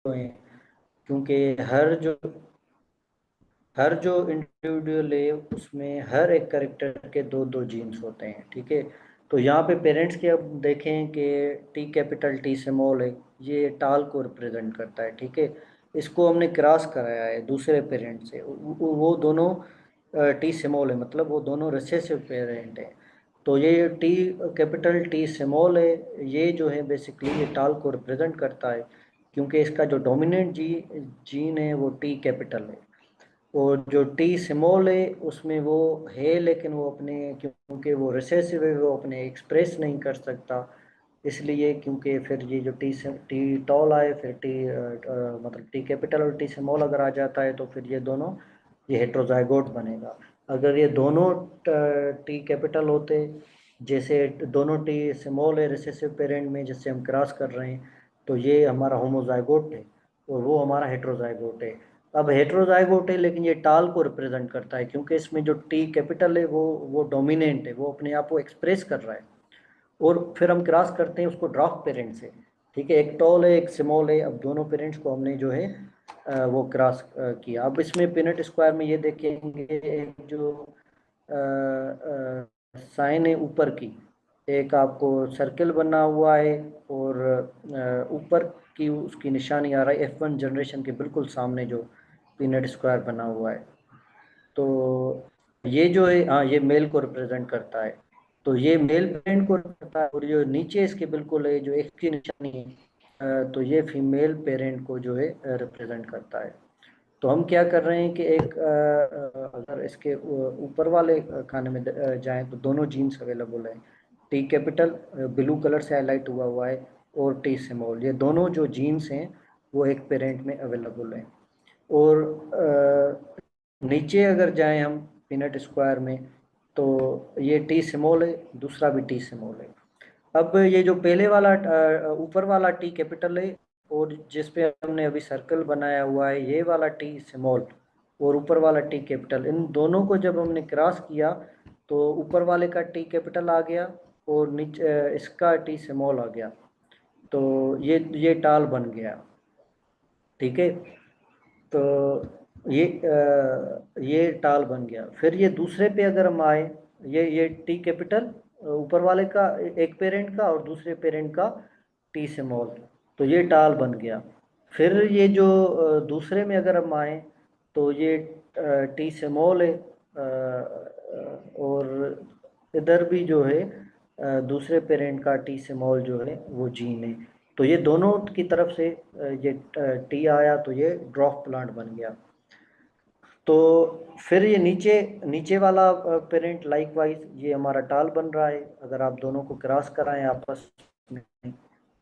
हैं, क्योंकि हर जो इंडिविजुअल है उसमें हर एक करेक्टर के दो दो जीन्स होते हैं, ठीक है। तो यहाँ पे पेरेंट्स के अब देखें कि टी कैपिटल टी स्मॉल है, ये टाल को रिप्रेजेंट करता है, ठीक है। इसको हमने क्रॉस कराया है दूसरे पेरेंट से, वो दोनों टी स्मॉल है, मतलब वो दोनों रिसेसिव पेरेंट है। तो ये टी कैपिटल टी स्मॉल है, ये जो है बेसिकली ये टाल को रिप्रेजेंट करता है, क्योंकि इसका जो डोमिनेंट जीन है वो टी कैपिटल है। और जो टी स्मॉल है उसमें वो है, लेकिन वो अपने, क्योंकि वो रिसेसिव है, वो अपने एक्सप्रेस नहीं कर सकता, इसलिए क्योंकि फिर ये जो टी टॉल आए, फिर मतलब टी कैपिटल और टी स्मॉल अगर आ जाता है तो फिर ये दोनों, ये हेट्रोजाइगोट बनेगा। अगर ये दोनों टी कैपिटल होते, जैसे दोनों टी स्मॉल है रिसेसिव पेरेंट में जिससे हम क्रॉस कर रहे हैं, तो ये हमारा होमोजाइगोट है और वो हमारा हेट्रोजाइगोट है। अब हेट्रोजाइगोट है लेकिन ये टाल को रिप्रेजेंट करता है, क्योंकि इसमें जो टी कैपिटल है वो डोमिनेंट है, वो अपने आप को एक्सप्रेस कर रहा है। और फिर हम क्रॉस करते हैं उसको ड्राफ्ट पेरेंट से, ठीक है। एक टॉल है एक स्मॉल है, अब दोनों पेरेंट्स को हमने जो है वो क्रॉस किया। अब इसमें पिनट स्क्वायर में ये देखेंगे, एक जो साइन है ऊपर की, एक आपको सर्कल बना हुआ है, और ऊपर की उसकी निशानी आ रहा है F1 जनरेशन के बिल्कुल सामने जो पीनट स्क्वायर बना हुआ है। तो ये जो है, हाँ, ये मेल को रिप्रेजेंट करता है। तो ये मेल पेरेंट को करता है, और जो नीचे इसके बिल्कुल है जो एक्स की निशानी है, तो ये फीमेल पेरेंट को जो है रिप्रेजेंट करता है। तो हम क्या कर रहे हैं कि एक अगर इसके ऊपर वाले खाने में जाएं तो दोनों जीन्स अवेलेबल हैं। टी कैपिटल ब्लू कलर से हाईलाइट हुआ है, और टी स्मॉल, ये दोनों जो जीन्स हैं वो एक पेरेंट में अवेलेबल हैं। और नीचे अगर जाएं हम पीनट स्क्वायर में, तो ये टी स्मॉल है, दूसरा भी टी स्मॉल है। अब ये जो पहले वाला ऊपर वाला टी कैपिटल है, और जिस पे हमने अभी सर्कल बनाया हुआ है ये वाला टी स्मॉल, और ऊपर वाला टी कैपिटल, इन दोनों को जब हमने क्रॉस किया तो ऊपर वाले का टी कैपिटल आ गया, और नीचे इसका टी स्मॉल आ गया। तो ये टाल बन गया, ठीक है। तो ये टाल बन गया। फिर ये दूसरे पे अगर हम आए, ये टी कैपिटल ऊपर वाले का एक पेरेंट का, और दूसरे पेरेंट का टी स्मॉल, तो ये टाल बन गया। फिर ये जो दूसरे में अगर हम आए, तो ये टी स्मॉल है, और इधर भी जो है दूसरे पेरेंट का टी स्मॉल जो है वो जीन है। तो ये दोनों की तरफ से ये टी आया, तो ये ड्रॉप प्लांट बन गया। तो फिर ये नीचे नीचे वाला पेरेंट लाइक वाइज ये हमारा टाल बन रहा है। अगर आप दोनों को क्रॉस कराएं आपस में,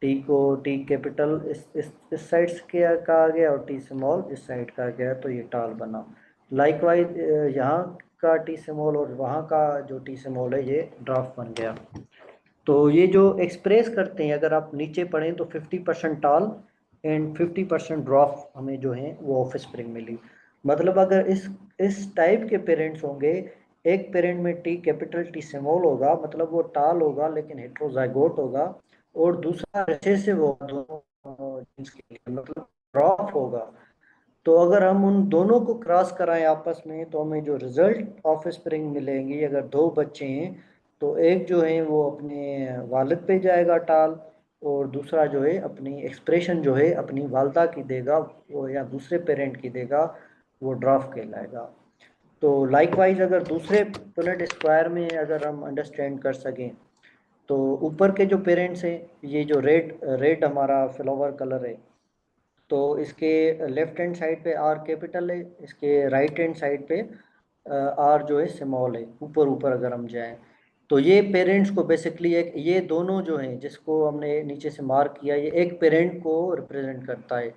टी को टी कैपिटल इस साइड के का आ गया, और टी स्मॉल इस साइड का आ गया, तो ये टाल बना। लाइक वाइज यहाँ का टी स्मॉल और वहाँ का जो टी स्मॉल है ये ड्राफ्ट बन गया। तो ये जो एक्सप्रेस करते हैं, अगर आप नीचे पढ़ें तो 50% टाल एंड 50% ड्रॉप हमें जो है वो ऑफ स्प्रिंग मिली। मतलब अगर इस टाइप के पेरेंट्स होंगे, एक पेरेंट में टी कैपिटल टी स्मॉल होगा, मतलब वो टाल होगा लेकिन हेट्रोजाइगोट होगा, और दूसरा रिसेसिव होगा दोनों जीन्स के लिए, मतलब ड्रॉप होगा। तो अगर हम उन दोनों को क्रॉस कराएं आपस में, तो हमें जो रिजल्ट ऑफ स्प्रिंग मिलेंगे, अगर दो बच्चे हैं तो एक जो है वो अपने वालिद पे जाएगा टाल, और दूसरा जो है अपनी एक्सप्रेशन जो है अपनी वालदा की देगा, वो या दूसरे पेरेंट की देगा, वो ड्राफ्ट कहलाएगा। तो लाइकवाइज अगर दूसरे पुनेट स्क्वायर में अगर हम अंडरस्टैंड कर सकें, तो ऊपर के जो पेरेंट्स हैं, ये जो रेड रेड हमारा फ्लावर कलर है, तो इसके लेफ्ट हैंड साइड पे आर कैपिटल है, इसके राइट हैंड साइड पे आर जो है स्मॉल है, ऊपर ऊपर अगर हम जाएं। तो ये पेरेंट्स को बेसिकली, एक ये दोनों जो हैं जिसको हमने नीचे से मार्क किया, ये एक पेरेंट को रिप्रेजेंट करता है।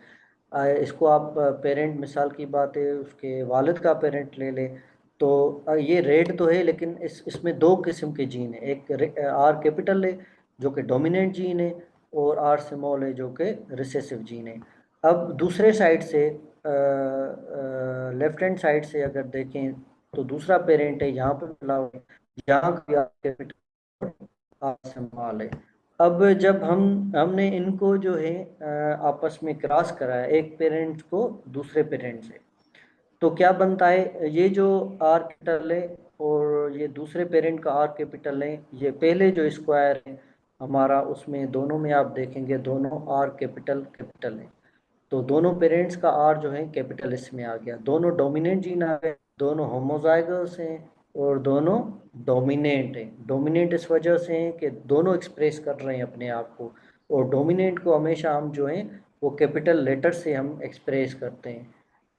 इसको आप पेरेंट, मिसाल की बात है उसके वालिद का पेरेंट ले ले, तो ये रेड तो है, लेकिन इसमें दो किस्म के जीन है, एक आर कैपिटल है जो कि डोमिनेंट जीन है, और आर स्मॉल है जो कि रिसेसिव जीन है। अब दूसरे साइड से लेफ्ट हैंड साइड से अगर देखें, तो दूसरा पेरेंट है यहाँ पे मिला हुआ है, यहाँ का कैपिटल आर स्मॉल है। अब जब हमने इनको जो है आपस में क्रॉस कराया, एक पेरेंट को दूसरे पेरेंट से, तो क्या बनता है, ये जो आर कैपिटल है और ये दूसरे पेरेंट का आर कैपिटल है, ये पहले जो स्क्वायर है हमारा, उसमें दोनों में आप देखेंगे दोनों आर कैपिटल कैपिटल है। तो दोनों पेरेंट्स का आर जो है कैपिटल इसमें आ गया, दोनों डोमिनेंट जीन आ गए, दोनों होमोजाइगस हैं और दोनों डोमिनेंट हैं। डोमिनेंट इस वजह से हैं कि दोनों एक्सप्रेस कर रहे हैं अपने आप को, और डोमिनेंट को हमेशा हम जो हैं वो कैपिटल लेटर से हम एक्सप्रेस करते हैं।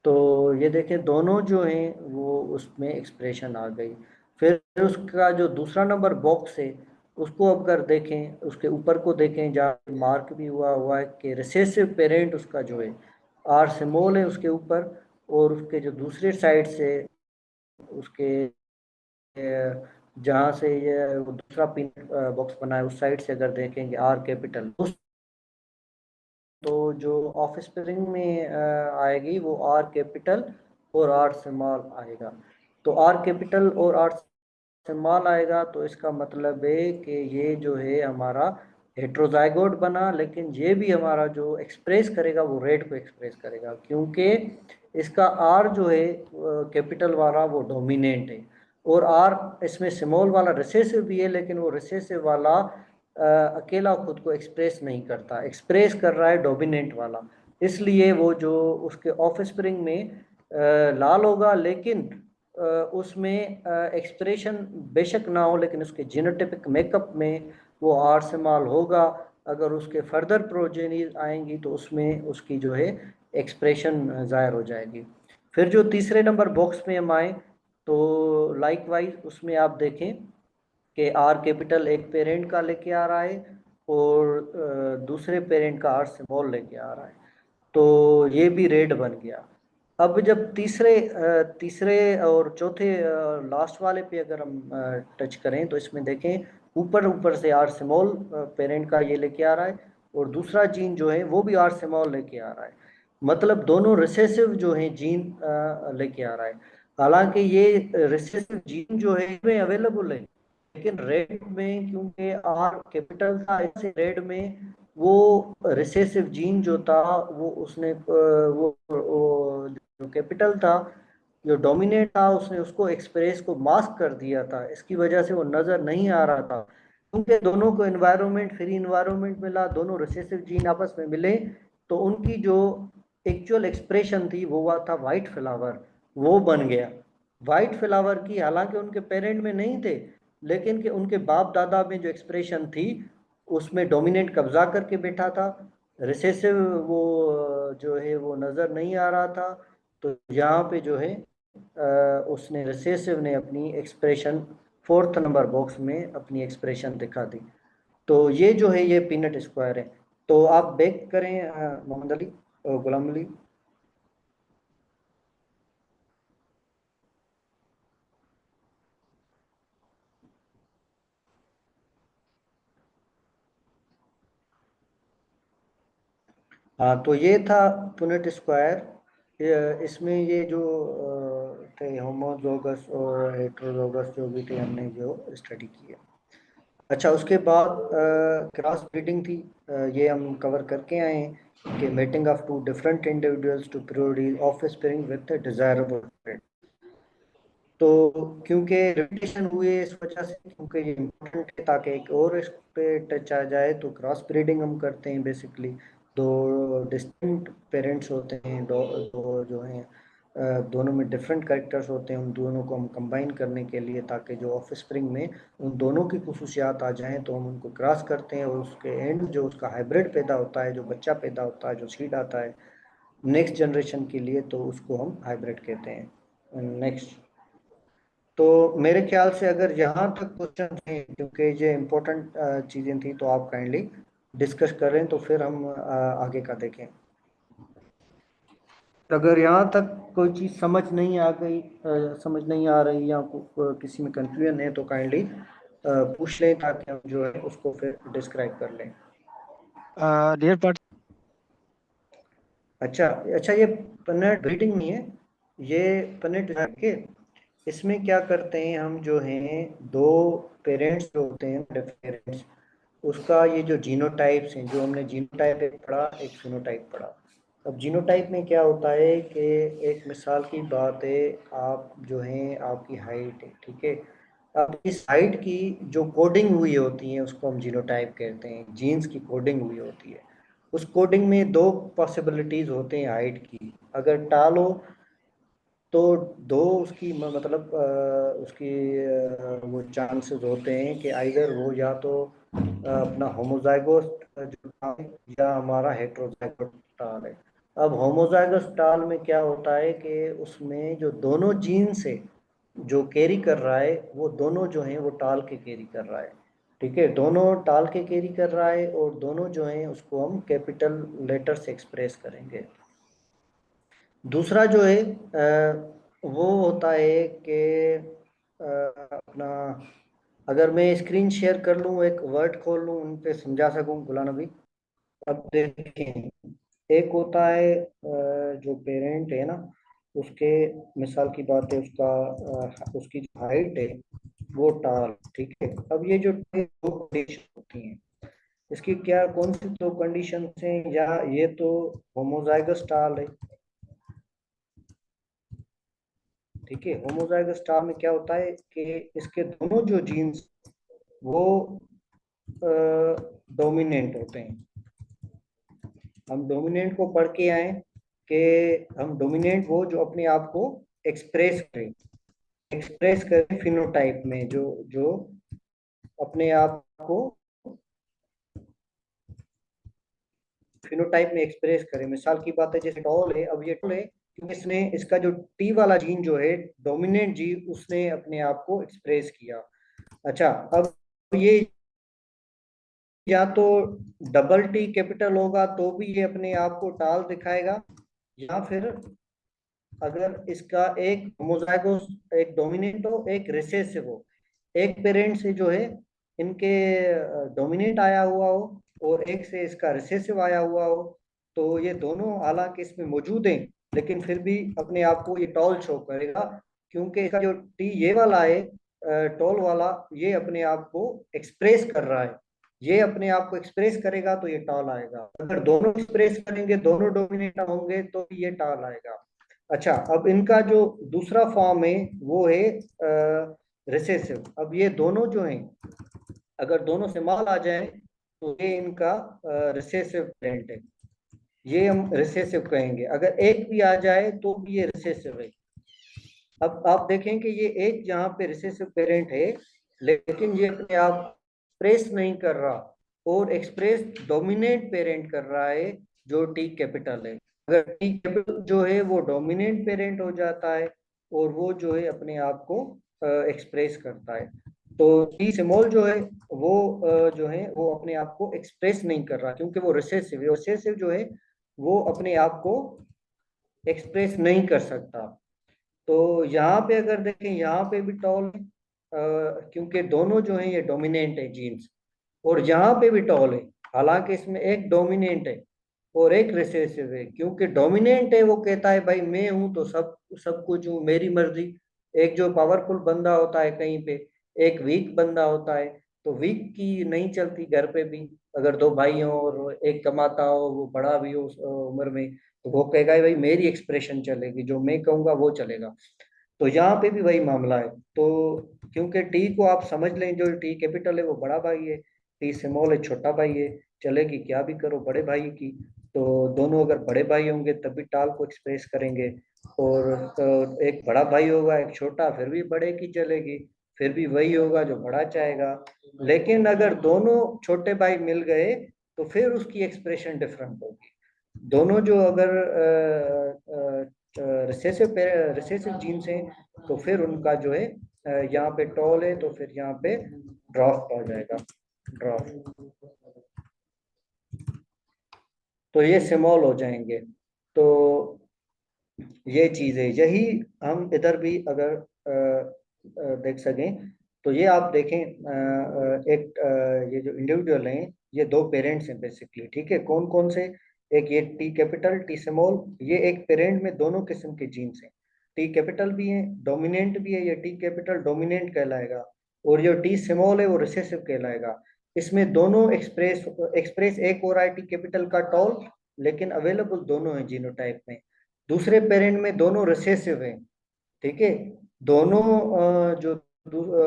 तो ये देखें दोनों जो हैं वो उसमें एक्सप्रेशन आ गई। फिर उसका जो दूसरा नंबर बॉक्स है उसको अगर देखें, उसके ऊपर को देखें जहाँ मार्क भी हुआ हुआ है कि रिसेसिव पेरेंट उसका जो है आर स्मॉल है उसके ऊपर, और उसके जो दूसरे साइड से उसके जहाँ से ये वो दूसरा पिन बॉक्स बना है उस साइड से अगर देखेंगे आर कैपिटल, तो जो ऑफ स्प्रिंग में आएगी वो आर कैपिटल और आर स्मॉल आएगा। तो आर कैपिटल और आर स्मॉल आएगा तो इसका मतलब है कि ये जो है हमारा हेट्रोजाइगोट बना, लेकिन ये भी हमारा जो एक्सप्रेस करेगा वो रेट को एक्सप्रेस करेगा, क्योंकि इसका आर जो है कैपिटल वाला वो डोमिनेंट है, और आर इसमें स्मॉल वाला रिसेसिव भी है, लेकिन वो रिसेसिव वाला अकेला खुद को एक्सप्रेस नहीं करता, एक्सप्रेस कर रहा है डोमिनेंट वाला। इसलिए वो जो उसके ऑफ स्प्रिंग में लाल होगा, लेकिन उसमें एक्सप्रेशन बेशक ना हो, लेकिन उसके जीनोटाइपिक मेकअप में वो आर स्मॉल होगा। अगर उसके फर्दर प्रोजेनीज आएंगी तो उसमें उसकी जो है एक्सप्रेशन ज़ाहिर हो जाएगी। फिर जो तीसरे नंबर बॉक्स में हम आए तो लाइक वाइज उसमें आप देखें कि आर कैपिटल एक पेरेंट का लेके आ रहा है और दूसरे पेरेंट का आर स्मॉल लेके आ रहा है, तो ये भी रेड बन गया। अब जब तीसरे और चौथे लास्ट वाले पे अगर हम टच करें तो इसमें देखें ऊपर ऊपर से आर स्मॉल पेरेंट का ये लेके आ रहा है, और दूसरा जीन जो है वो भी आर स्मॉल लेके आ रहा है, मतलब दोनों रिसेसिव जो है जीन लेके आ रहा है। हालांकि ये रिसेसिव जीन जो है इसमें अवेलेबल है, लेकिन रेड में क्योंकि आर कैपिटल था, ऐसे रेड में वो रिसेसिव जीन जो था वो उसने वो जो कैपिटल था जो डोमिनेट था उसने उसको एक्सप्रेस को मास्क कर दिया था, इसकी वजह से वो नजर नहीं आ रहा था। क्योंकि दोनों को एनवायरनमेंट फ्री एनवायरनमेंट मिला, दोनों रिसेसिव जीन आपस में मिले, तो उनकी जो एक्चुअल एक्सप्रेशन थी वो हुआ था वाइट फ्लावर, वो बन गया वाइट फ्लावर की। हालांकि उनके पेरेंट में नहीं थे, लेकिन कि उनके बाप दादा में जो एक्सप्रेशन थी उसमें डोमिनेंट कब्जा करके बैठा था, रिसेसिव वो जो है वो नज़र नहीं आ रहा था। तो यहाँ पे जो है उसने रिसेसिव ने अपनी एक्सप्रेशन फोर्थ नंबर बॉक्स में अपनी एक्सप्रेशन दिखा दी। तो ये जो है ये पीनट स्क्वायर है। तो आप बेक करें मोहम्मद अली और गुलाम अली। हाँ, तो ये था पुनेट स्क्वायर। इसमें ये जो थे होमोजोगस और हेट्रोजोगस जो भी थे हमने जो स्टडी की है। अच्छा, उसके बाद क्रॉस ब्रीडिंग थी, ये हम कवर करके आए हैं कि mating of two different individuals to produce offspring with desirable trait. तो क्योंकि रिपीटेशन हुए इस वजह से, क्योंकि ये इम्पोर्टेंट है ताकि एक और इस पे टच आ जाए, तो क्रॉस ब्रीडिंग हम करते हैं बेसिकली। दो डिस्टिंक्ट पेरेंट्स होते हैं, दो जो हैं दोनों में डिफरेंट कैरेक्टर्स होते हैं, उन दोनों को हम कंबाइन करने के लिए ताकि जो ऑफ स्प्रिंग में उन दोनों की खसूसियात आ जाएं, तो हम उनको क्रॉस करते हैं, और उसके एंड जो उसका हाइब्रिड पैदा होता है, जो बच्चा पैदा होता है, जो सीड आता है नेक्स्ट जनरेशन के लिए, तो उसको हम हाइब्रिड कहते हैं। नेक्स्ट। तो मेरे ख्याल से अगर यहाँ तक क्वेश्चन थे, क्योंकि ये इम्पोर्टेंट चीज़ें थी, तो आप काइंडली डिस्कस करें तो फिर हम आगे का देखें। अगर यहाँ तक कोई चीज़ समझ नहीं आ गई, समझ नहीं आ रही, या किसी में कंफ्यूजन है तो काइंडली पूछ लें ताकि हम जो है उसको फिर डिस्क्राइब कर लें। डियर पार्ट। अच्छा अच्छा, ये पनेट ब्रीडिंग नहीं है, ये पनेट के इसमें क्या करते हैं हम जो हैं, दो पेरेंट्स जो होते हैं पेरेंट्स, उसका ये जो जीनोटाइप्स हैं, जो हमने जीनोटाइप एक पढ़ा, एक फिनोटाइप पढ़ा। अब जीनोटाइप में क्या होता है कि एक मिसाल की बात है, आप जो हैं आपकी हाइट है, ठीक है। अब इस हाइट की जो कोडिंग हुई होती है उसको हम जीनोटाइप कहते हैं, जीन्स की कोडिंग हुई होती है। उस कोडिंग में दो पॉसिबिलिटीज होते हैं हाइट की। अगर टाल हो तो दो उसकी मतलब उसकी वो चांसेस होते हैं कि आइदर वो या तो अपना होमोजाइगोस जो टाल है, या हमारा हेट्रोजाइगोस टाल है। अब होमोजाइगस टाल में क्या होता है कि उसमें जो दोनों जीन्स है जो कैरी कर रहा है, वो दोनों जो हैं वो टाल के कैरी कर रहा है, ठीक है। दोनों टाल के कैरी कर रहा है और दोनों जो हैं उसको हम कैपिटल लेटर से एक्सप्रेस करेंगे। दूसरा जो है वो होता है कि अपना, अगर मैं स्क्रीन शेयर कर लूँ, एक वर्ड खोल लूँ, उन पे समझा सकूँ गुलाम नबी। अब देखें, एक होता है जो पेरेंट है ना, उसके मिसाल की बात है, उसका उसकी जो हाइट है वो टाल, ठीक है। अब ये जो दो कंडीशन होती हैं, इसकी क्या कौन सी दो कंडीशन हैं, या ये तो होमोजाइगस टाल है, ठीक है। होमोजाइगस टाल में क्या होता है कि इसके दोनों जो जीन्स वो डोमिनेंट होते हैं। हम डोमिनेंट को पढ़ के आए कि हम डोमिनेंट वो जो अपने आप को एक्सप्रेस करें, एक्सप्रेस करें फिनोटाइप में, जो जो अपने आप को फिनोटाइप में एक्सप्रेस करें। मिसाल की बात है जैसे टॉल है, अब ये टॉल है क्योंकि इसने इसका जो टी वाला जीन जो है डोमिनेंट जीन, उसने अपने आप को एक्सप्रेस किया। अच्छा, अब ये या तो डबल टी कैपिटल होगा तो भी ये अपने आप को टाल दिखाएगा, या फिर अगर इसका एक होमोजाइगोस, एक डोमिनेंट हो एक रिसेसिव हो, एक पेरेंट से जो है इनके डोमिनेंट आया हुआ हो और एक से इसका रिसेसिव आया हुआ हो, तो ये दोनों हालांकि इसमें मौजूद हैं लेकिन फिर भी अपने आप को ये टॉल शो करेगा, क्योंकि इसका जो टी ये वाला है टॉल वाला, ये अपने आप को एक्सप्रेस कर रहा है। ये अपने आप को एक्सप्रेस करेगा तो ये टॉल आएगा, अगर दोनों एक्सप्रेस करेंगे, दोनों डोमिनेट होंगे तो ये टॉल आएगा। अच्छा, अब इनका जो दूसरा फॉर्म है वो है रिसेसिव। अब ये दोनों जो हैं, अगर दोनों से माल आ जाए तो ये इनका रिसेसिव पेरेंट है, ये हम रिसेसिव कहेंगे। अगर एक भी आ जाए तो भी ये रिसेसिव है। अब आप देखें कि ये एक यहाँ पे रिसेसिव पेरेंट है, लेकिन ये अपने आप एक्सप्रेस नहीं कर रहा, और एक्सप्रेस डोमिनेंट पेरेंट कर रहा है जो टी कैपिटल है। अगर टी कैपिटल जो है वो डोमिनेंट पेरेंट हो जाता है और वो जो है अपने आप को एक्सप्रेस करता है। तो टी स्मॉल जो है वो जो है वो अपने आप को एक्सप्रेस नहीं कर रहा, क्योंकि वो रिसेसिव है। रिसेसिव जो है वो अपने आप को एक्सप्रेस नहीं कर सकता। तो यहाँ पे अगर देखें, यहाँ पे भी टॉल है क्योंकि दोनों जो हैं ये डोमिनेंट है जीन्स, और यहाँ पे भी टॉल है, हालांकि इसमें एक डोमिनेंट है और एक रिसेसिव है। क्योंकि डोमिनेंट है वो कहता है भाई मैं हूं तो सब सब कुछ हूँ, मेरी मर्जी। एक जो पावरफुल बंदा होता है कहीं पे, एक वीक बंदा होता है, तो वीक की नहीं चलती घर पे भी। अगर दो भाई हो और एक कमाता हो, वो बड़ा भी हो उस उम्र में, तो वो कहेगा भाई मेरी एक्सप्रेशन चलेगी, जो मैं कहूंगा वो चलेगा। तो यहाँ पे भी वही मामला है। तो क्योंकि टी को आप समझ लें, जो टी कैपिटल है वो बड़ा भाई है, टी स्मॉल है छोटा भाई है, चलेगी क्या भी करो बड़े भाई की। तो दोनों अगर बड़े भाई होंगे तभी टाल को एक्सप्रेस करेंगे, और एक बड़ा भाई होगा एक छोटा, फिर भी बड़े की चलेगी, फिर भी वही होगा जो बड़ा चाहेगा। लेकिन अगर दोनों छोटे भाई मिल गए तो फिर उसकी एक्सप्रेशन डिफरेंट होगी। दोनों जो अगर रिसेसिव रिसेसिव जीन्स हैं तो फिर उनका जो है यहाँ पे टॉल है तो फिर यहाँ पे ड्रॉप आ जाएगा, ड्रॉप। तो ये स्मॉल हो जाएंगे। तो ये चीज है, यही हम इधर भी अगर देख सकें तो ये आप देखें एक ये जो इंडिविजुअल हैं ये दो पेरेंट्स हैं बेसिकली, ठीक है। कौन कौन से, एक ये टी कैपिटल टी स्मॉल, ये एक पेरेंट में दोनों किस्म के जीन्स हैं। टी कैपिटल भी है डोमिनेंट भी है, ये टी कैपिटल डोमिनेंट कहलाएगा, और जो टी स्मॉल है वो रिसेसिव कहलाएगा। इसमें दोनों एक्सप्रेस एक्सप्रेस एक और टी कैपिटल का टॉल, लेकिन अवेलेबल दोनों है जीनोटाइप में। दूसरे पेरेंट में दोनों रिसेसिव हैं, ठीक है। दोनों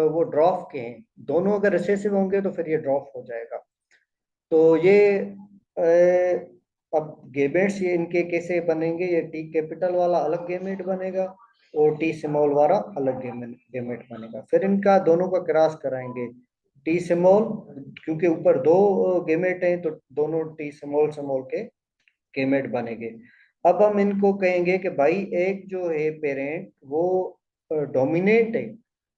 वो ड्रॉप के हैं, दोनों अगर रिसेसिव होंगे तो फिर ये ड्रॉप हो जाएगा। तो ये अब गेमेट्स ये इनके कैसे बनेंगे, ये टी कैपिटल वाला अलग गेमेट बनेगा और टी स्मॉल वाला अलग गेमेट बनेगा। फिर इनका दोनों का क्रॉस कराएंगे, टी स्मॉल, क्योंकि ऊपर दो गेमेट हैं तो दोनों टी स्मॉल स्मॉल के गेमेट बनेंगे। अब हम इनको कहेंगे कि भाई एक जो है पेरेंट वो डोमिनेंट है,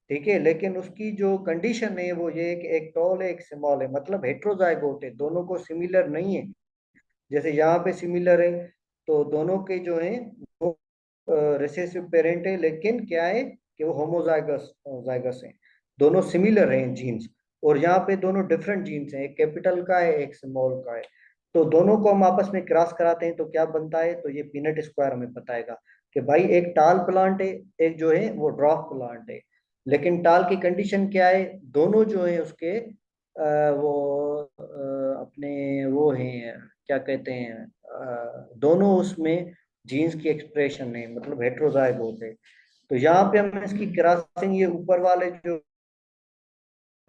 ठीक है, लेकिन उसकी जो कंडीशन है वो ये है कि एक टॉल है एक स्मॉल है, मतलब हेट्रोजाइगोट है, दोनों को सिमिलर नहीं है। जैसे यहाँ पे सिमिलर है, तो दोनों के जो है वो रिसेसिव पेरेंट है, लेकिन क्या है कि वो होमोजाइगस जाइगस है, दोनों सिमिलर हैं जीन्स। और यहाँ पे दोनों डिफरेंट जीन्स हैं, एक कैपिटल का है एक स्मॉल का है। तो दोनों को हम आपस में क्रॉस कराते हैं तो क्या बनता है, तो ये पीनट स्क्वायर हमें बताएगा कि भाई एक टाल प्लांट है, एक जो है वो ड्रॉप प्लांट है। लेकिन टाल की कंडीशन क्या है, दोनों जो है उसके अपने वो हैं, क्या कहते हैं, दोनों उसमें जीन्स की एक्सप्रेशन है, मतलब हेट्रोजाइगोट है। तो यहाँ पे हम इसकी क्रॉसिंग, ये ऊपर वाले जो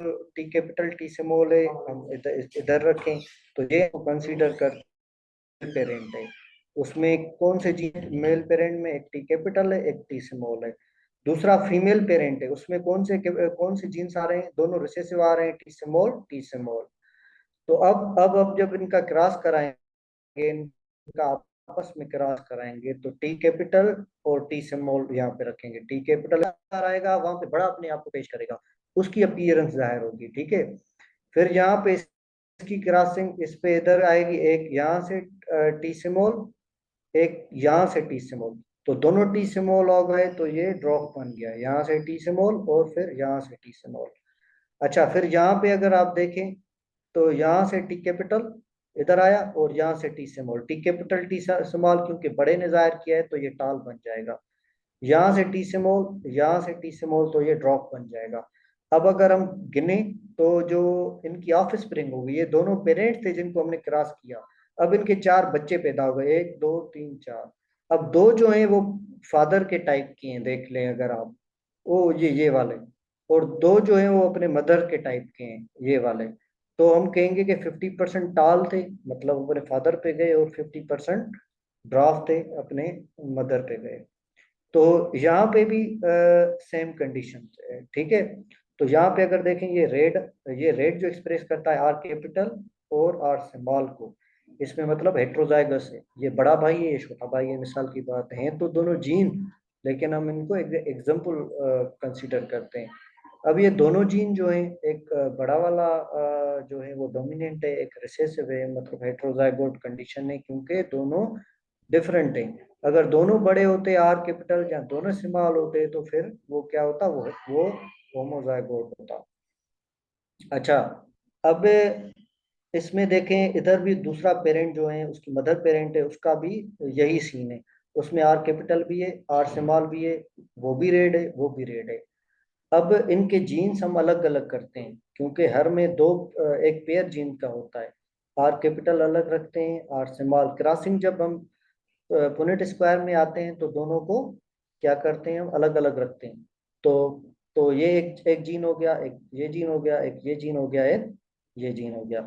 टी कैपिटल टी स्मॉल है हम इधर इधर रखें, तो ये कंसीडर कर पेरेंट है। उसमें कौन से जीन, मेल पेरेंट में एक टी कैपिटल है एक टी स्मॉल है। दूसरा फीमेल पेरेंट है, उसमें कौन से जीन्स आ रहे हैं, दोनों रिसेसिव आ रहे हैं, टी स्मॉल टी स्मॉल। तो अब जब इनका क्रॉस कराएंगे, इनका आपस में क्रॉस कराएंगे, तो टी कैपिटल और टी स्मॉल यहाँ पे रखेंगे, टी कैपिटल आएगा वहां पे बड़ा अपने आप को पेश करेगा, उसकी अपीयरेंस जाहिर होगी, ठीक है। फिर यहाँ पे इसकी क्रॉसिंग इस पे इधर आएगी, एक यहाँ से टी स्मॉल, एक यहाँ से टी स्मॉल, तो दोनों टी स्मॉल हो गए, तो ये ड्रॉप बन गया, यहाँ से टी स्मॉल और फिर यहाँ से टी स्मॉल। अच्छा, फिर यहाँ पे अगर आप देखें तो यहाँ से टी कैपिटल इधर आया और यहाँ से T small, T capital T small क्योंकि बड़े ने जाहिर किया है तो ये टाल बन जाएगा। यहाँ से टी स्मॉल, यहाँ से टी स्मॉल, तो ये ड्रॉप बन जाएगा। अब अगर हम गिने तो जो इनकी ऑफ स्प्रिंग होगी, ये दोनों पेरेंट्स थे जिनको हमने क्रॉस किया, अब इनके चार बच्चे पैदा हो गए, एक दो तीन चार। अब दो जो हैं वो फादर के टाइप की हैं, देख लें अगर आप, वो ये वाले, और दो जो हैं वो अपने मदर के टाइप के हैं, ये वाले। तो हम कहेंगे कि 50% टाल थे, मतलब अपने फादर पे गए, और 50% ड्राफ्ट थे, अपने मदर पे गए। तो यहाँ पे भी सेम कंडीशन है, ठीक है। तो यहाँ पे अगर देखें ये रेड जो एक्सप्रेस करता है आर कैपिटल और आर स्मॉल को, इसमें मतलब हेट्रोजाइगस है, ये बड़ा भाई है ये छोटा भाई है, मिसाल की बात है तो दोनों जीन, लेकिन हम इनको एग्जाम्पल कंसीडर करते हैं। अब ये दोनों जीन जो है, एक बड़ा वाला जो है वो डोमिनेंट है, एक रिसेसिव है, मतलब हेट्रोजाइगोट कंडीशन है, क्योंकि दोनों डिफरेंट है। अगर दोनों बड़े होते आर कैपिटल या दोनों स्मॉल होते तो फिर वो क्या होता, वो होमोजाइगोट होता। अच्छा, अब इसमें देखें इधर भी दूसरा पेरेंट जो है, उसकी मदर पेरेंट है, उसका भी यही सीन है, उसमें आर कैपिटल भी है आर स्मॉल भी है, वो भी रेड है वो भी रेड है। अब इनके जीन्स हम अलग अलग करते हैं, क्योंकि हर में दो एक पेयर जीन का होता है, आर कैपिटल अलग रखते हैं आर स्मॉल। क्रॉसिंग जब हम पुनेट स्क्वायर में आते हैं तो दोनों को क्या करते हैं, हम अलग अलग रखते हैं। तो ये एक जीन हो गया, एक ये जीन हो गया, एक ये जीन हो गया, एक ये जीन हो गया।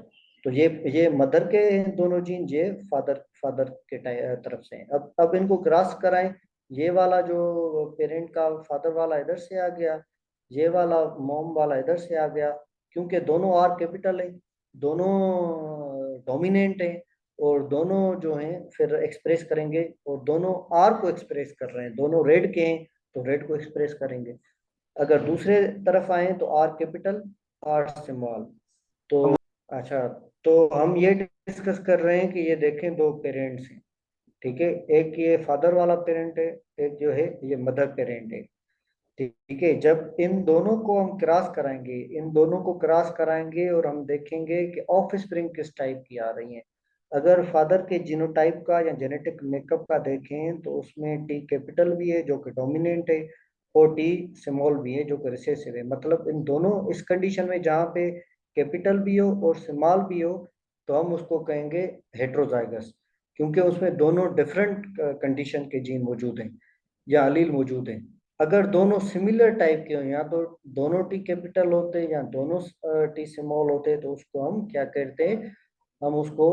तो ये मदर के हैं दोनों जीन, ये फादर फादर के तरफ से हैं। अब इनको क्रॉस कराएं, ये वाला जो पेरेंट का फादर वाला इधर से आ गया, ये वाला मॉम वाला इधर से आ गया, क्योंकि दोनों आर कैपिटल है, दोनों डोमिनेंट है, और दोनों जो हैं फिर एक्सप्रेस करेंगे, और दोनों आर को एक्सप्रेस कर रहे हैं, दोनों रेड के हैं तो रेड को एक्सप्रेस करेंगे। अगर दूसरे तरफ आए तो आर कैपिटल आर स्मॉल। तो अच्छा, तो हम ये डिस्कस कर रहे हैं कि ये देखें दो पेरेंट्स हैं, ठीक है, एक ये फादर वाला पेरेंट है, एक जो है ये मदर पेरेंट है, ठीक है। जब इन दोनों को हम क्रॉस कराएंगे, इन दोनों को क्रॉस कराएंगे और हम देखेंगे कि ऑफ स्प्रिंग किस टाइप की आ रही है। अगर फादर के जीनोटाइप का या जेनेटिक मेकअप का देखें तो उसमें टी कैपिटल भी है जो कि डोमिनेंट है, और टी स्मॉल भी है जो कि रिसेसिव है। मतलब इन दोनों इस कंडीशन में जहाँ पे कैपिटल भी हो और स्मॉल भी हो तो हम उसको कहेंगे हेट्रोजाइगस, क्योंकि उसमें दोनों डिफरेंट कंडीशन के जीन मौजूद हैं या अलील मौजूद हैं। अगर दोनों सिमिलर टाइप के हो, या तो दोनों टी कैपिटल होते हैं या दोनों टी स्मॉल होते हैं, तो उसको हम क्या कहते हैं, हम उसको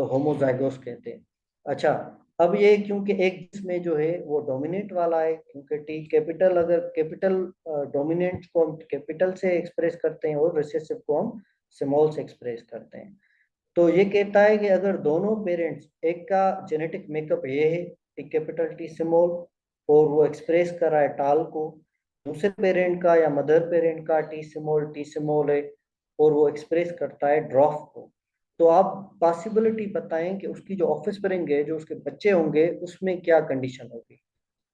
होमोजाइगोस कहते हैं। अच्छा, अब ये क्योंकि एक जिसमें जो है वो डोमिनेंट वाला है, क्योंकि टी कैपिटल, अगर कैपिटल डोमिनेंट को हम कैपिटल से एक्सप्रेस करते हैं और रिसेसिव को हम स्मॉल से एक्सप्रेस करते हैं। तो ये कहता है कि अगर दोनों पेरेंट्स, एक का जेनेटिक मेकअप ये है टी कैपिटल टी स्मॉल और वो एक्सप्रेस कर रहा है टाल को, दूसरे पेरेंट का या मदर पेरेंट का टी स्मॉल है और वो एक्सप्रेस करता है ड्रॉफ को, तो आप पॉसिबिलिटी बताएं कि उसकी जो ऑफस्प्रिंग है, जो उसके बच्चे होंगे, उसमें क्या कंडीशन होगी।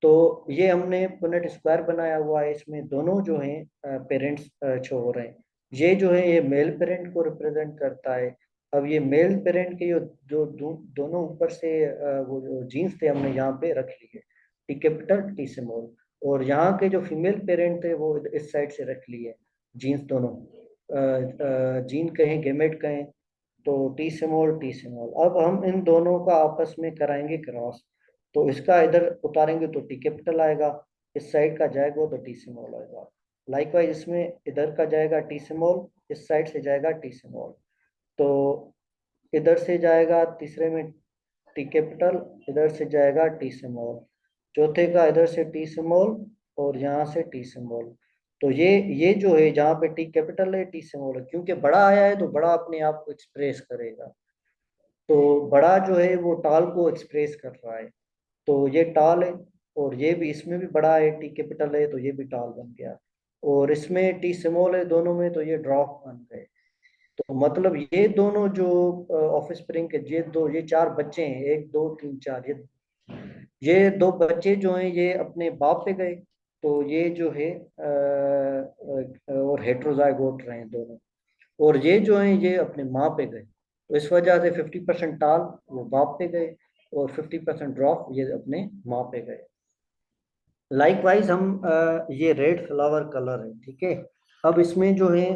तो ये हमने पुनेट स्क्वायर बनाया हुआ है, इसमें दोनों जो हैं पेरेंट्स शो हो रहे हैं। ये जो है ये मेल पेरेंट को रिप्रेजेंट करता है। अब ये मेल पेरेंट के दोनों ऊपर से वो जो जीन्स थे हमने यहाँ पे रख लिए, टी कैपिटल टी स्मॉल, और यहाँ के जो फीमेल पेरेंट थे वो इस साइड से रख लिए जीन्स दोनों, जीन कहें गेमेट कहें, तो टी स्मॉल। अब हम इन दोनों का आपस में कराएंगे क्रॉस, तो इसका इधर उतारेंगे तो टी कैपिटल आएगा, इस साइड का जाएगा तो टी स्मॉल आएगा। लाइकवाइज इसमें इधर का जाएगा टी स्मॉल, इस साइड से जाएगा टी स्मॉल, तो इधर से जाएगा तीसरे में टी कैपिटल, इधर से जाएगा टी स्मॉल, चौथे का इधर से टी स्मॉल और यहाँ से टी स्मॉल। तो ये जो है जहाँ पे टी कैपिटल है टी स्मॉल है, क्योंकि बड़ा आया है तो बड़ा अपने आप को एक्सप्रेस करेगा, तो बड़ा जो है वो टाल को एक्सप्रेस कर रहा है, तो ये टाल है। और ये भी, इसमें भी बड़ा है टी कैपिटल है तो ये भी टाल बन गया, और इसमें टी स्मॉल है दोनों में तो ये ड्रॉप बन गए। तो मतलब ये दोनों जो ऑफिस स्प्रिंग के ये चार बच्चे हैं, एक दो तीन चार, ये दो बच्चे जो हैं ये अपने बाप पे गए, तो ये जो है और हेट्रोजाइगोट रहे दोनों, और ये जो हैं ये अपने माँ पे गए, तो इस वजह से 50% टाल वो बाप पे गए और 50% ड्रॉप ये अपने माँ पे गए। लाइकवाइज हम ये रेड फ्लावर कलर है, ठीक है। अब इसमें जो है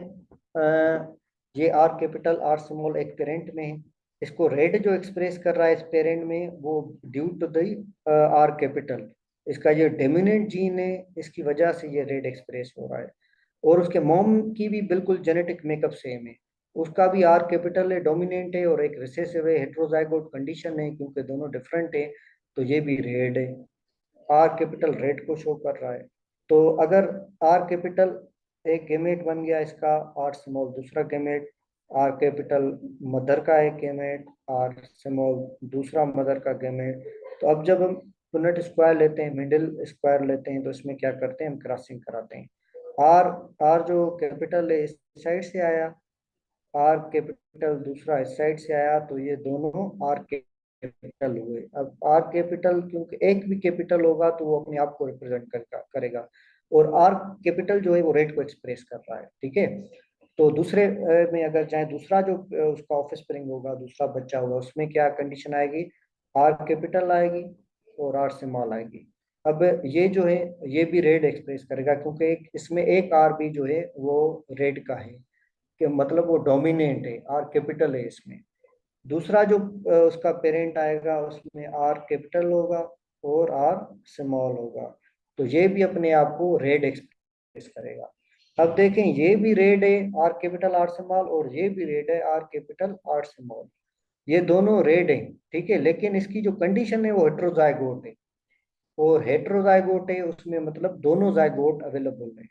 ये आर कैपिटल आर स्मॉल एक पेरेंट में है, इसको रेड जो एक्सप्रेस कर रहा है इस पेरेंट में वो due to the R capital, इसका ये डोमिनेंट जीन है, इसकी वजह से ये रेड एक्सप्रेस हो रहा है। और उसके मॉम की भी बिल्कुल जेनेटिक मेकअप सेम है, उसका भी आर कैपिटल है, डोमिनेंट है, और एक रिसेसिव है, हेट्रोजाइगोट कंडीशन है, क्योंकि दोनों डिफरेंट है, तो ये भी रेड है, आर कैपिटल रेड को शो कर रहा है। तो अगर आर कैपिटल एक गेमेट बन गया इसका, आर स्मॉल दूसरा गेमेट, आर कैपिटल मदर का एक गेमेट, आर स्मॉल दूसरा मदर का गेमेट, तो अब जब हम पुनेट स्क्वायर लेते हैं, मिडिल स्क्वायर लेते हैं, तो इसमें क्या करते हैं, हम क्रॉसिंग कराते हैं। आर आर जो कैपिटल है इस साइड से आया, आर कैपिटल दूसरा इस साइड से आया, तो ये दोनों आर कैपिटल हुए। अब आर कैपिटल, क्योंकि एक भी कैपिटल होगा तो वो अपने आप को रिप्रेजेंट करेगा, और आर कैपिटल जो है वो रेट को एक्सप्रेस कर रहा है, ठीक है। तो दूसरे में अगर चाहे दूसरा जो उसका ऑफिस स्प्रिंग होगा, दूसरा बच्चा होगा, उसमें क्या कंडीशन आएगी, आर कैपिटल आएगी और आर स्मॉल आएगी। अब ये जो है ये भी रेड एक्सप्रेस करेगा, क्योंकि इसमें एक आर भी जो है वो रेड का है, कि मतलब वो डोमिनेंट है, आर कैपिटल है इसमें। दूसरा जो उसका पेरेंट आएगा उसमें आर कैपिटल होगा और आर स्मॉल होगा, तो ये भी अपने आप को रेड एक्सप्रेस करेगा। अब देखें ये भी रेड है, आर कैपिटल आर स्मॉल, और ये भी रेड है, आर कैपिटल आर स्मॉल, ये दोनों रेड है, ठीक है। लेकिन इसकी जो कंडीशन है वो हेट्रोजाइगोट है, और हेट्रोजाइगोट है उसमें मतलब दोनों जाइगोट अवेलेबल है,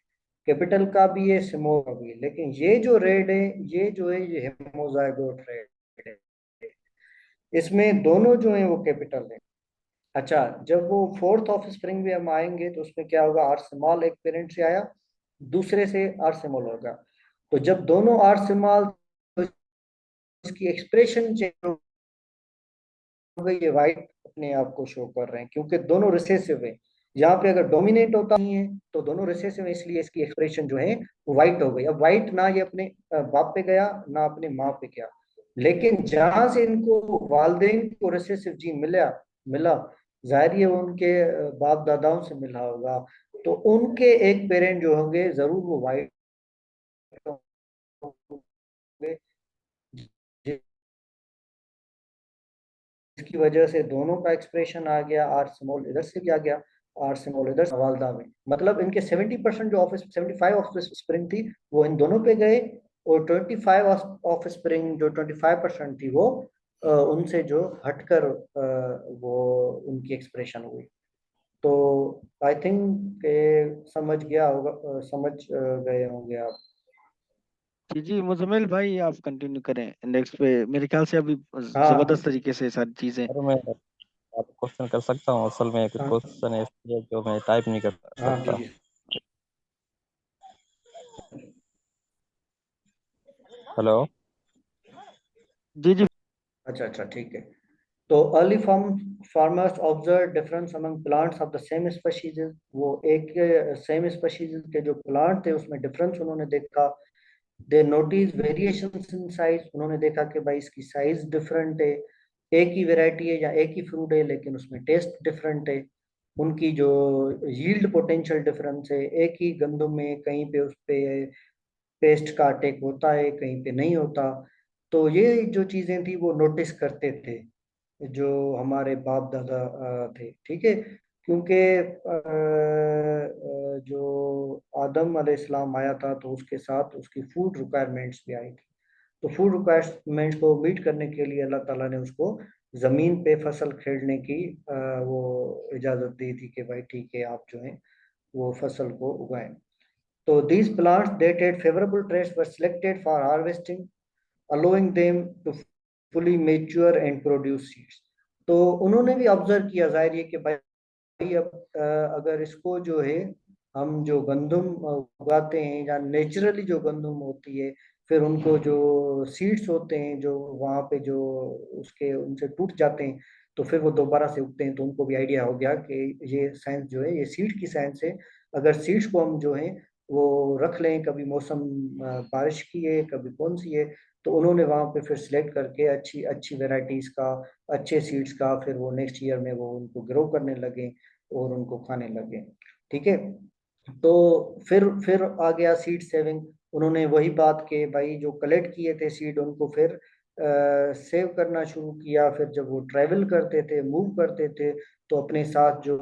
कैपिटल का भी है स्मॉल का भी है। लेकिन ये जो रेड है ये जो है ये हेमोजाइगोट रेड है, इसमें दोनों जो है वो कैपिटल है। अच्छा, जब वो फोर्थ ऑफ स्प्रिंग में हम आएंगे तो उसमें क्या होगा, आर स्मॉल एक पेरेंट से आया, दूसरे से आर स्मॉल होगा, तो जब दोनों आर स्मॉल, तो इसकी एक्सप्रेशन चेंज हो गई है, वाइट अपने आप को शो कर रहे हैं, क्योंकि दोनों रिसेसिव है। यहाँ पे अगर डोमिनेट होता नहीं है तो दोनों रिसेसिव है, इसलिए इसकी एक्सप्रेशन जो है वो वाइट हो गई। अब वाइट ना ये अपने बाप पे गया ना अपने माँ पे गया, लेकिन जहां से इनको वालदेन को रिसेसिव जीन मिला मिला जाहिर है वो उनके बाप दादाओं से मिला होगा, तो उनके एक पेरेंट जो होंगे जरूर वो वाइट इसकी वजह से दोनों का एक्सप्रेशन आ गया, आर स्मॉल इधर से भी आ गया, आर स्मॉल इधर हवालदा में। मतलब इनके 70% जो ऑफिस 75 ऑफ स्प्रिंग थी वो इन दोनों पे गए, और 25 ऑफ स्प्रिंग जो 25% थी वो उनसे जो हटकर वो उनकी एक्सप्रेशन हुई। तो आई थिंक समझ गया होगा, समझ गए होंगे आप। जी जी, मुजम्मिल भाई आप कंटिन्यू करें नेक्स्ट पे। मेरे ख्याल से अभी हाँ जबरदस्त तरीके से सारी चीजें। अरे मैं आप क्वेश्चन कर सकता हूँ, असल में हाँ क्वेश्चन ऐसे है जो मैं टाइप नहीं कर हाँ सकता। जी। हेलो। जी जी। अच्छा अच्छा ठीक है। तो early farmers observe difference among plants of the same species. वो एक सेम स्पीशीज के जो प्लांट थे उसमें डिफरेंस उन्होंने देखा। दे नोटिस वेरिएशंस इन साइज। उन्होंने देखा कि भाई इसकी साइज डिफरेंट है, एक ही वैरायटी है या एक ही फ्रूट है लेकिन उसमें टेस्ट डिफरेंट है। उनकी जो यील्ड पोटेंशियल डिफरेंस है, एक ही गंदम में कहीं पे उस पे पेस्ट का अटैक होता है कहीं पे नहीं होता। तो ये जो चीजें थी वो नोटिस करते थे जो हमारे बाप दादा थे, ठीक है। क्योंकि जो आदम अलैहिस्सलाम आया था तो उसके साथ उसकी फूड रिक्वायरमेंट्स भी आई थी। तो फूड रिक्वायरमेंट्स को मीट करने के लिए अल्लाह ताला ने उसको जमीन पे फसल खेड़ने की वो इजाजत दी थी कि भाई ठीक है आप जो है वो फसल को उगाएं। तो these plants that had favorable traits were selected for harvesting, allowing them to fully mature and produce seeds. तो उन्होंने भी ऑब्जर्व किया, जाहिर है कि भाई अब अगर इसको जो है हम जो गंदम उगाते हैं या नेचुरली जो गंदम होती है, फिर उनको जो सीड्स होते हैं जो वहाँ पे जो उसके उनसे टूट जाते हैं तो फिर वो दोबारा से उगते हैं। तो उनको भी आइडिया हो गया कि ये साइंस जो है ये सीड की साइंस है। अगर सीड्स को हम जो है वो रख लें, कभी मौसम बारिश की है कभी कौन सी है, तो उन्होंने वहाँ पे फिर सिलेक्ट करके अच्छी अच्छी वेराइटीज का, अच्छे सीड्स का, फिर वो नेक्स्ट ईयर में वो उनको ग्रो करने लगे और उनको खाने लगे, ठीक है। तो फिर आ गया सीड सेविंग। उन्होंने वही बात के भाई जो कलेक्ट किए थे सीड उनको फिर सेव करना शुरू किया। फिर जब वो ट्रैवल करते थे, मूव करते थे, तो अपने साथ जो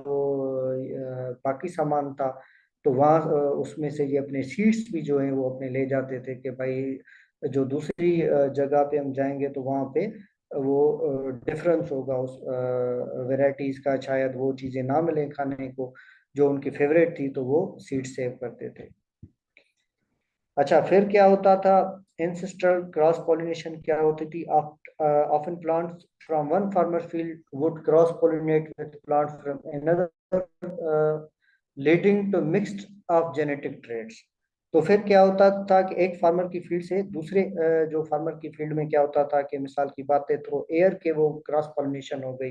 बाकी सामान था तो वहाँ उसमें से ये अपने सीड्स भी जो है वो अपने ले जाते थे कि भाई जो दूसरी जगह पे हम जाएंगे तो वहाँ पे वो डिफरेंस होगा उस वेराइटीज का, शायद वो चीज़ें ना मिले खाने को जो उनकी फेवरेट थी, तो वो सीड सेव करते थे। अच्छा फिर क्या होता था, एंसेस्ट्रल क्रॉस पॉलिनेशन क्या होती थी। Often plants from one farmer field would cross pollinate with plants from another, leading to mixed of genetic traits. तो फिर क्या होता था कि एक फार्मर की फील्ड से दूसरे जो फार्मर की फील्ड में क्या होता था कि मिसाल की बात है तो एयर के वो क्रॉस पॉलिनेशन हो गई।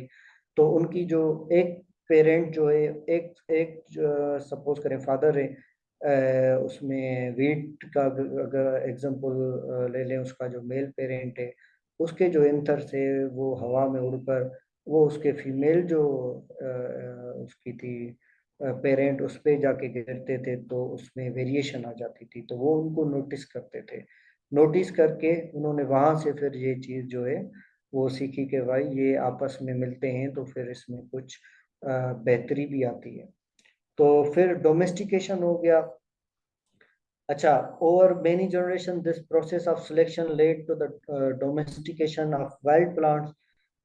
तो उनकी जो एक पेरेंट जो है, एक एक सपोज करें फादर है, उसमें वीट का अगर एग्जांपल ले लें, उसका जो मेल पेरेंट है उसके जो एंथर से वो हवा में उड़कर वो उसके फीमेल जो उसकी थी पेरेंट उस पे जाके गिरते थे तो उसमें वेरिएशन आ जाती थी। तो वो उनको नोटिस करते थे। नोटिस करके उन्होंने वहां से फिर ये चीज जो है वो सीखी कि भाई ये आपस में मिलते हैं तो फिर इसमें कुछ बेहतरी भी आती है। तो फिर डोमेस्टिकेशन हो गया। अच्छा, over many generations, this process of selection led to the domestication of wild plants.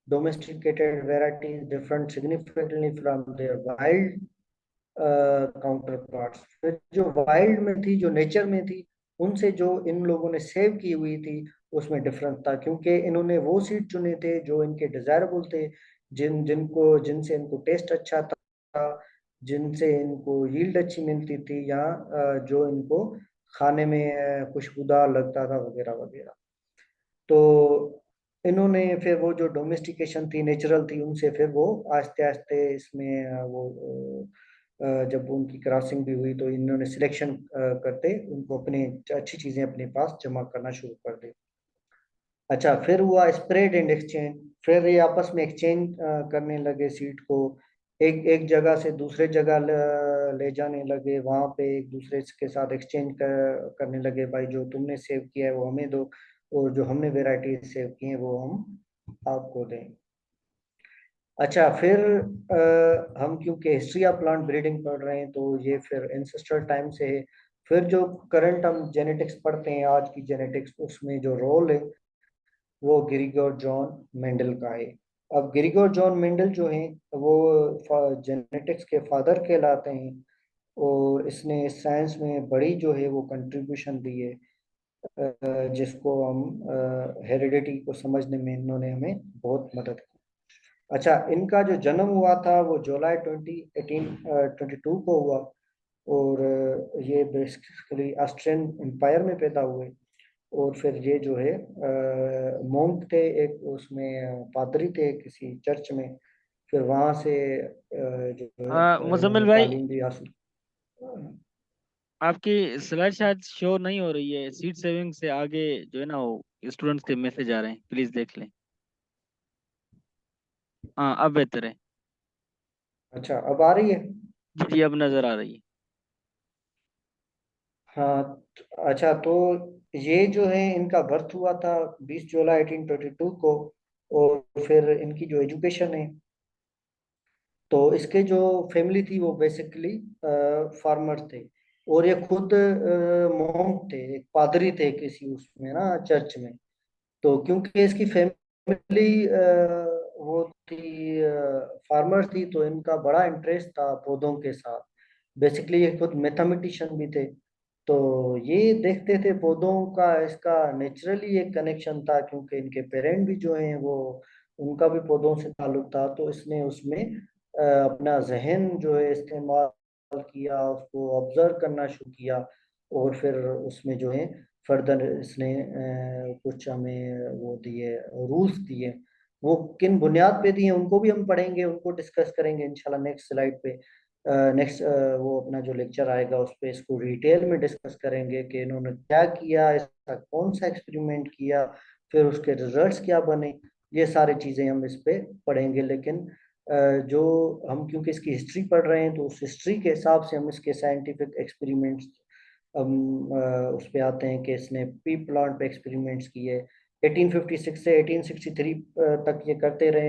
Domesticated varieties differ significantly from their wild counter. फिर जो वाइल्ड में थी, जो नेचर में थी, उनसे जो इन लोगों ने सेव की हुई थी उसमें डिफरेंस था, क्योंकि इन्होंने वो सीड चुने थे जो इनके डिजायरेबल थे, जिनसे इनको टेस्ट अच्छा था, जिनसे इनको यील्ड अच्छी मिलती थी, या जो इनको खाने में खुशबूदार लगता था वगैरह वगैरह। तो इन्होंने फिर वो जो डोमेस्टिकेशन थी नेचुरल थी उनसे फिर वो आस्ते आस्ते इसमें जब उनकी क्रॉसिंग भी हुई तो इन्होंने सिलेक्शन करते उनको अपने अच्छी चीजें अपने पास जमा करना शुरू कर दी। अच्छा फिर हुआ स्प्रेड एंड एक्सचेंज। फिर ये आपस में एक्सचेंज करने लगे सीट को, एक एक जगह से दूसरे जगह ले जाने लगे, वहां पे एक दूसरे के साथ एक्सचेंज करने लगे, भाई जो तुमने सेव किया है वो हमें दो और जो हमने वेराइटीज सेव की हैं वो हम आपको दें। अच्छा, फिर हम क्योंकि हिस्ट्री ऑफ प्लांट ब्रीडिंग पढ़ रहे हैं तो ये फिर एंसेस्टर टाइम से है। फिर जो करंट हम जेनेटिक्स पढ़ते हैं, आज की जेनेटिक्स, उसमें जो रोल है वो ग्रिगोर जॉन मेंडल का है। अब ग्रिगोर जॉन मेंडल जो हैं वो जेनेटिक्स के फादर कहलाते हैं, और इसने साइंस में बड़ी जो है वो कंट्रीब्यूशन दी है, जिसको हम हेरिडिटी को समझने में इन्होंने हमें बहुत मदद की। अच्छा, इनका जो जन्म हुआ था वो जुलाई 1822 को हुआ, और ये बेसिकली ऑस्ट्रियन एम्पायर में पैदा हुए। और फिर ये जो है मोंक थे, एक उसमें पादरी थे किसी चर्च में। फिर वहाँ से जो है मुजम्मिल इन्होंने भाई, तालीम भी हासिल। आपकी स्लाइड शायद शो नहीं हो रही है। सीट सेविंग से आगे जो है ना वो स्टूडेंट्स के मैसेज आ रहे हैं, प्लीज देख लें। हाँ, अब बेहतर है। अच्छा, अब आ रही है? जी जी, अब नजर आ रही है। हाँ, अच्छा, तो ये जो है इनका बर्थ हुआ था 20 जुलाई 1822 को। और फिर इनकी जो एजुकेशन है, तो इसके जो फैमिली थी वो बेसिकली फार्मर थे, और ये खुद मोंक थे, एक पादरी थे किसी उसमें ना चर्च में। तो क्योंकि इसकी फैमिली वो थी फार्मर थी, तो इनका बड़ा इंटरेस्ट था पौधों के साथ। बेसिकली ये खुद मैथमेटिशियन भी थे। तो ये देखते थे पौधों का, इसका नेचुरली एक कनेक्शन था, क्योंकि इनके पेरेंट भी जो हैं वो, उनका भी पौधों से ताल्लुक था। तो इसने उसमें अपना जहन जो है इस्तेमाल किया, उसको ऑब्जर्व करना शुरू किया, और फिर उसमें जो है फर्दर इसने कुछ हमें वो दिए, रूल्स दिए। वो किन बुनियाद पे दिए उनको भी हम पढ़ेंगे, उनको डिस्कस करेंगे इंशाल्लाह नेक्स्ट स्लाइड पे। नेक्स्ट वो अपना जो लेक्चर आएगा उस पे इसको डिटेल में डिस्कस करेंगे कि इन्होंने क्या किया, इसका कौन सा एक्सपेरिमेंट किया, फिर उसके रिजल्ट्स क्या बने। ये सारी चीज़ें हम इस पे पढ़ेंगे। लेकिन जो हम क्योंकि इसकी हिस्ट्री पढ़ रहे हैं, तो उस हिस्ट्री के हिसाब से हम इसके साइंटिफिक एक्सपेरिमेंट्स हम उस पे आते हैं कि इसने पी प्लांट पे एक्सपेरिमेंट्स किए। 1856 से 1863 तक ये करते रहे।